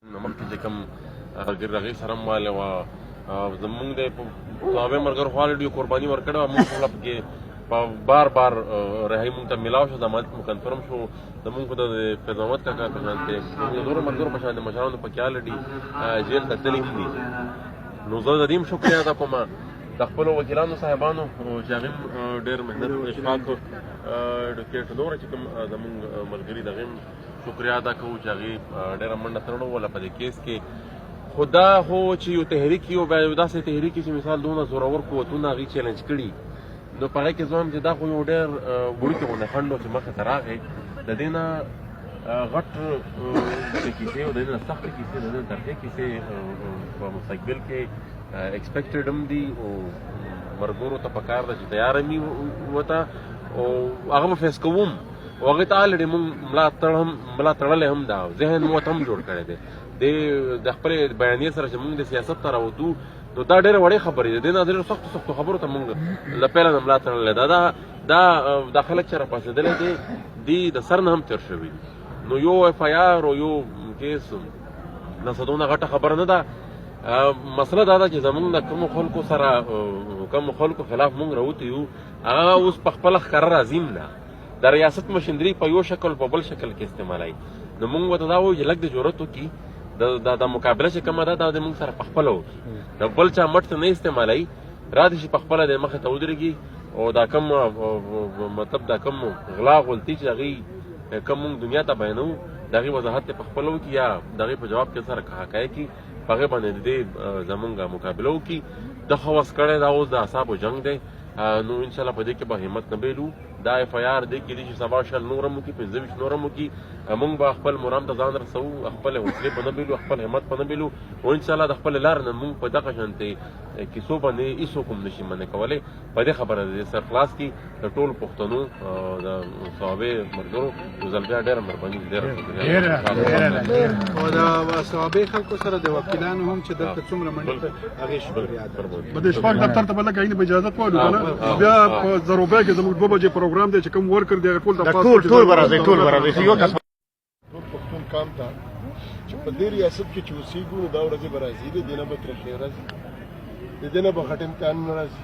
مخکې چې کوم هغې سره هم والی وه زمونږ د صحابه ملګرو خوا ډېرې قرباني ورکړې وه. موږ خپله پکې بار بار رهایي موږ ته میلاو شو، ضمانت مو کنفرم شو. زمونږ خو د فیض محمد کاکا په شانتې زمونږ د نورو ملګرو په شانتې مشرانو پکې الډي جیل ته تللي هم دي. نو زه د دې هم شکریه ادا کوم د خپلو وکیلانو صاحبانو چې هغې هم ډېر محنت اشفاق ډاکټر نوره چې کوم زمونږ ملګري د هغې هم شکریه ادا کوو چې هغې ډېره منډه ترړو وله په دې کیس کې. خو دا خو چې یو تحریک یو بیا یو داسې تحریک چې مثال دونه زورور قوتونه هغې چیلنج کړي، نو په هغې کې زه وایم چې دا خو یو ډېر وړوکی غوندې خنډ و چې مخې ته راغی. د دې نه غټ کیسې او د دې نه سختې کیسې د دې نه ترخې کیسې په مستقبل کې ایکسپیکټډ هم دي او ملګرو ته پکار ده چې تیاره وي ورته او هغه به فیس کوو او هغې ته الډي مونږ ملا تړلی هم ده، ذهن مو ورته هم جوړ کړی دی. د خپلې بیانیې سره چې مونږ د سیاست ته راوځو نو دا ډېرې وړې خبرې دي. دې نه ډېرو سختو خبرو ته مونږ له پیله نه ملا تړلی ده. دا خلک چې راپاڅېدلی دی دي د سر نه هم تېر شوي دي. نو یو اف آی آر او یو کیس داسې دونه غټه خبره نه ده. مسله دا ده چې زمونږ د کومو خلکو سره کومو خلکو خلاف مونږ راوتي یو هغه اوس په خپله ښکاره راځي نه د ریاست مشندري په یو شکل په بل شکل کې استعمالوي. نو مونږ ورته دا وایو چې لږ د جرأت وکړي د مقابله چې کومه ده دا د مونږ سره په خپله وکړي، د بل چا مټ ته نه استعمالوي، رادې شي په خپله د مخې ته ودرېږي او دا کوم مطلب دا کوم غلا غلطي چې هغې کوم مونږ دنیا ته بیانوو د هغې وضاحت یې په خپله وکړي یا د هغې په جواب کې سره حقایق کړي، په هغې باندې د دې زمونږ مقابله وکړي. د هوس کړی دا اوس د اعصابو جنګ دی. نو انشاءالله په دې کې به همت نه بیلو. دا اف آی آر دی کېدای شي سبا شل نور هم وکړي، 25 نور هم وکړي. موږ به خپل مرام ته ځان رسوو، خپل حوصلې به نه بیلو، خپل همت به نه بیلو او انشاءالله د خپلې لارې نه موږ په دغه شانتې کیسو باندې هېڅوک هم نشي منع کولی. په دې خبره د سر خلاص کړي د ټولو پښتنو د صحابې ملګرو یو ځل بیا ډېره مهرباني ډېره شکریه. او د صحابې خلکو سره د وکیلانو هم چې دلته څومره منډې هغې شکریه ادا کوم. په دې شپږ دفتر ته به لږ په اجازت ووایو که نه بیا په زروبی کې زموږ 2 بجې پروګرام دی چې کوم ورکر دی هغه ټول د ټول به راځئ ټول پښتون کام ته چې په دې ریاست کې چې اوسېږو نو دا ورځې به راځي، د دې نه به ترخې راځي، د دې نه به غټ امتحانونه راځي.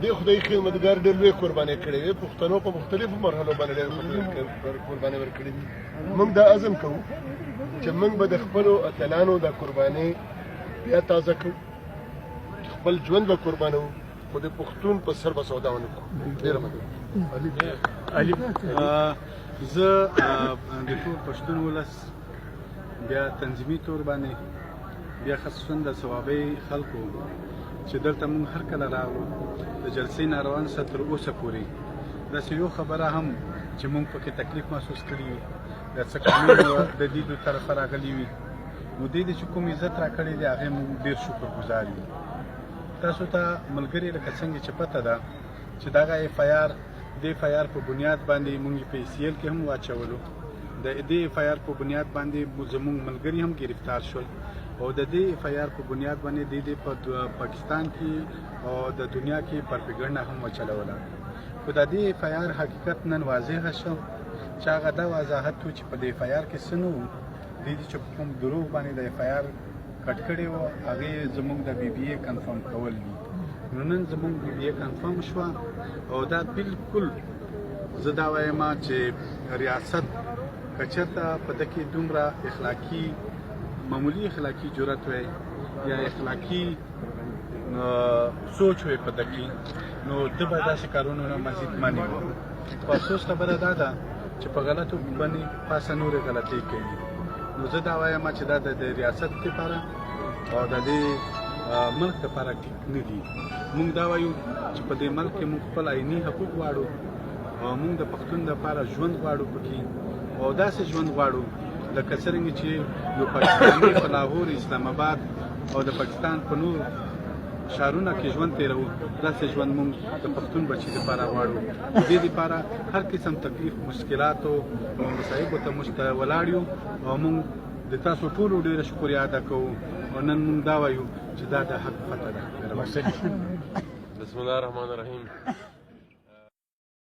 دې خدای خدمتګار ډېر لوی قربانۍ کړې وې، پښتنو په مختلفو مرحلو باندې ډېرې قربانۍ ورکړې دي. موږ دا عزم کوو چې موږ به د خپلو اتلانو دا قربانۍ بیا تازه کوو، خپل ژوند به قربانوو خو د پښتون په سر به سودا ونه کړو. ډېره مننه. زه د ټول پښتون ولس بیا تنظیمي طور باندې بیا خصوصا د صوابۍ خلکو چې دلته مونږ هر کله راغلو د جلسې ناروان څخه تر اوسه پورې داسې یو خبره هم چې مونږ پکې تکلیف محسوس کړي وي د څه کمینو د دې دو طرفه راغلي وي نو دې چې کوم عزت راکړی دی هغې مونږ ډېر شکر ګزار یو. تاسو ته ملګري لکه څنګه چې پته ده چې دغه اف آی آر د اف آی آر په بنیاد باندې مونږ په سی ایل کې هم واچولو، د دې اف آی آر په بنیاد باندې زموږ ملګري هم گرفتار شول او د دې اف آی آر په بنیاد باندې د دې په پاکستان کې او د دنیا کې پروپاګاندا هم وچلوله. خو د دې اف آی آر حقیقت نن واضح شو چې هغه دا وضاحت و چې په دې اف آی آر کې څه نه وو، د دې چې کوم دروغ باندې د اف آی آر کټ کړی وو هغې زموږ د بی بی اے کنفرم کول دي. نو نن زموږ بی بی اے کنفرم شوه او دا بالکل زه دا وایم چې ریاست که چېرته په ده کې دومره اخلاقي معمولي اخلاقي جرأت وی یا اخلاقي سوچ وی په ده کې نو ده به داسې کارونو نه مزید منې و. خو افسوس خبره دا ده چې په غلطو باندې پاسه نورې غلطۍ کوي. نو زه دا وایم چې دا د ریاست لپاره او د دې ملک لپاره ټیک نه دي. مونږ دا وایو چې په دې ملک کې مونږ خپل عیني حقوق غواړو او مونږ د پښتون لپاره ژوند غواړو پکې او داسې ژوند غواړو لکه څرنګه چې یو پاکستاني په لاهور، اسلام آباد او د پاکستان په نور ښارونه کې ژوند تېروو، داسې ژوند مونږ د پښتون بچي لپاره غواړو. د دې لپاره هر قسم تکلیف مشکلاتو او مصایبو ته موږ ته ولاړ یو او مونږ د تاسو ټولو ډېره شکریه ادا کوو او نن مونږ دا وایو چې دا د حق فتح ده. بسم الله الرحمن الرحیم.